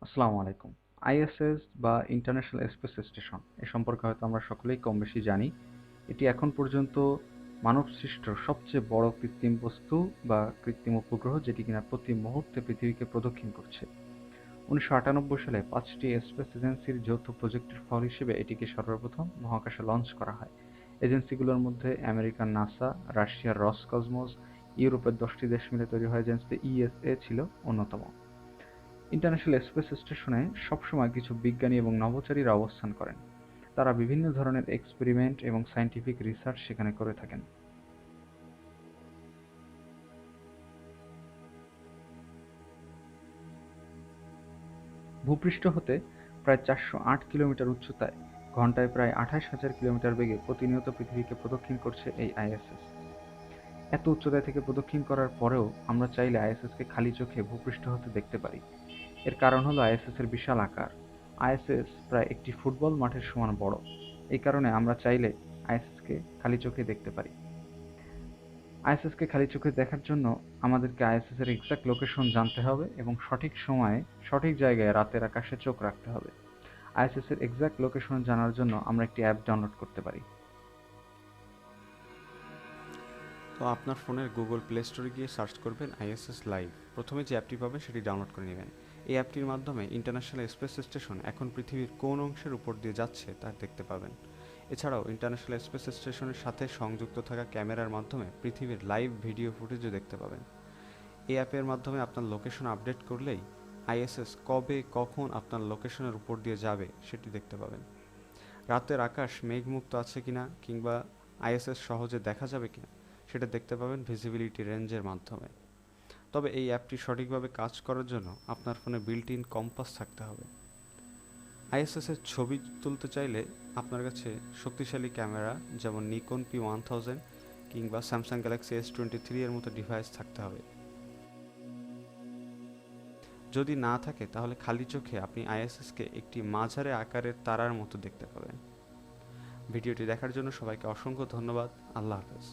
আসসালামু আলাইকুম। আইএসএস বা ইন্টারন্যাশনাল স্পেস স্টেশন এ সম্পর্কে হয়তো আমরা সকলেই কমবেশি জানি। এটি এখন পর্যন্ত মানবসৃষ্ট সবচেয়ে বড় কৃত্রিম বস্তু বা কৃত্রিম উপগ্রহ, যেটি কিনা প্রতি মুহূর্তে পৃথিবীকে প্রদক্ষিণ করছে। ১৯৯৮ সালে ৫টি স্পেস এজেন্সির যৌথ প্রজেক্টের ফল হিসেবে এটিকে সর্বপ্রথম মহাকাশে লঞ্চ করা হয়। এজেন্সিগুলোর মধ্যে আমেরিকার নাসা, রাশিয়ার রসকসমস, ইউরোপের ১০টি দেশ মিলে তৈরি হওয়া এজেন্সি ইএসএ ছিল অন্যতম। ইন্টারন্যাশনাল স্পেস স্টেশনে সবসময় কিছু বিজ্ঞানী এবং নভোচারীরা অবস্থান করেন। তারা বিভিন্ন ধরনের এক্সপেরিমেন্ট এবং সায়েন্টিফিক রিসার্চ সেখানে করে থাকেন। ভূপৃষ্ঠ হতে প্রায় ৪০৮ কিলোমিটার উচ্চতায় ঘন্টায় প্রায় ২৮,০০০ কিলোমিটার বেগে প্রতিনিয়ত পৃথিবীকে প্রদক্ষিণ করছে এই আইএসএস। এত উচ্চতায় থেকে প্রদক্ষিণ করার পরেও আমরা চাইলে আইএসএসকে খালি চোখে ভূপৃষ্ঠ হতে দেখতে পারি। এর কারণ হলো আইএসএস এর বিশাল আকার। আইএসএস প্রায় একটি ফুটবল মাঠের সমান বড়। এই কারণে আমরা চাইলে আইএসএসকে খালি চোখে দেখতে পারি। আইএসএসকে খালি চোখে দেখার জন্য আমাদেরকে আইএসএস এর এক্সাক্ট লোকেশন জানতে হবে এবং সঠিক সময়ে সঠিক জায়গায় রাতের আকাশে চোখ রাখতে হবে। আইএসএস এর এক্সাক্ট লোকেশন জানার জন্য আমরা একটি অ্যাপ ডাউনলোড করতে পারি। তো আপনার ফোনের গুগল প্লে স্টোরে গিয়ে সার্চ করবেন আইএসএস লাইভ। প্রথমে যে অ্যাপটি পাবেন সেটি ডাউনলোড করে নেবেন। এই অ্যাপটির মাধ্যমে ইন্টারন্যাশনাল স্পেস স্টেশন এখন পৃথিবীর কোন অংশের উপর দিয়ে যাচ্ছে তা দেখতে পাবেন। এছাড়াও ইন্টারন্যাশনাল স্পেস স্টেশনের সাথে সংযুক্ত থাকা ক্যামেরার মাধ্যমে পৃথিবীর লাইভ ভিডিও ফুটেজও দেখতে পাবেন। এই অ্যাপের মাধ্যমে আপনার লোকেশন আপডেট করলেই আইএসএস কবে কখন আপনার লোকেশনের উপর দিয়ে যাবে সেটি দেখতে পাবেন। রাতের আকাশ মেঘমুক্ত আছে কিনা কিংবা আইএসএস সহজে দেখা যাবে কিনা সেটা দেখতে পাবেন ভিজিবিলিটি রেঞ্জের মাধ্যমে। তবে এই অ্যাপটি সঠিকভাবে কাজ করার জন্য আপনার ফোনে বিল্ট ইন কম্পাস থাকতে হবে। আইএসএস এর ছবি তুলতে চাইলে আপনার কাছে শক্তিশালী ক্যামেরা যেমন নিকন P1000 কিংবা স্যামসাং গ্যালাক্সি S23 এর মতো ডিভাইস থাকতে হবে। যদি না থাকে তাহলে খালি চোখে আপনি আইএসএসকে একটি মাঝারি আকারের তারার মতো দেখতে পাবেন। ভিডিওটি দেখার জন্য সবাইকে অসংখ্য ধন্যবাদ। আল্লাহ হাফেজ।